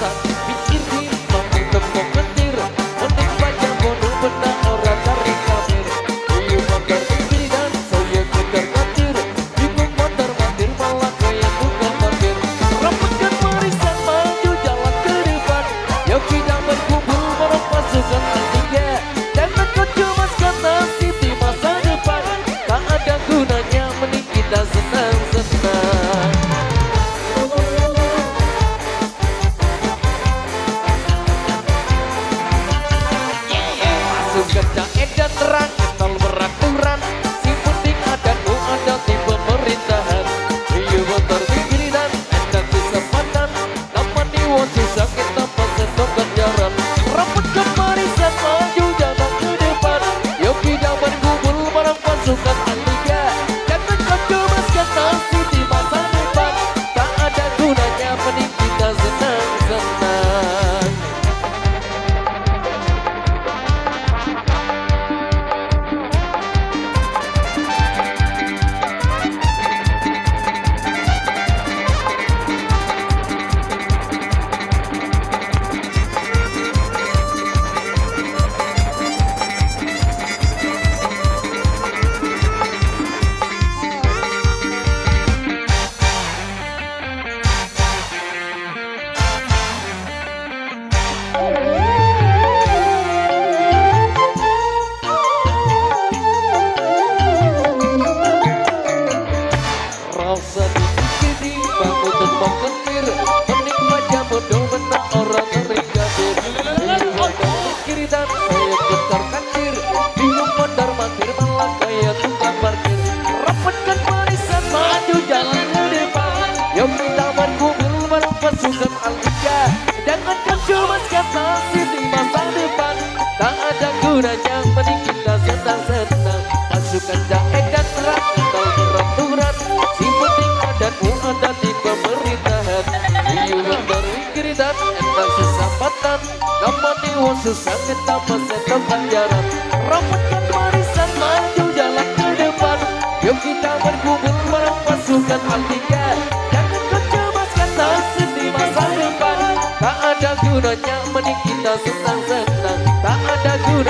rasa pikir di mampu tepuk ketir mending baca bodoh benda orang cari kafir iya motor kiri dan saya kejar katir bingung motor matir malah kayak tukang parkir rapatkan barisan maju jalan ke depan yuk kita berkumpul bareng pasukan ketiga jangan kau cuma kata di masa depan tak ada gunanya mending kita senang-senang. Kerja edan terang, tol beraturan si penting ada di pemerintahan iya motor kiri dan edan kesempatan nama niwa susah kita pasang kejaran rapatkan barisan maju jalan ke depan yuk kita berkumpul bareng pasukan Aliga jangan kau cemaskan nasib di masa depan tak ada gunanya mending kita senang-senang. Rasa dikiri bangun tembak kentir mending baca bodoh benar orang terigadir kiri dan saya ketar kancir bingung mondar mandir malah kayak tukang parkir rapatkan barisan maju jalan ke depan yuk kita berkumpul bareng pasukan Aliga jangan kau cuma kata di masa depan tak ada gunanya mending kita senang-senang pasukan jahe dan terang atau beraturan si penting ada di pemerintahan iya motor kiri dan entah sesambatan nama niwa susah kita pasang ganjaran rapatkan barisan maju jalan ke depan yuk kita berkumpul bareng pasukan Aliga jangan kau cemaskan nasib di masa depan tak ada gunanya mending kita senang-senang tak ada gunanya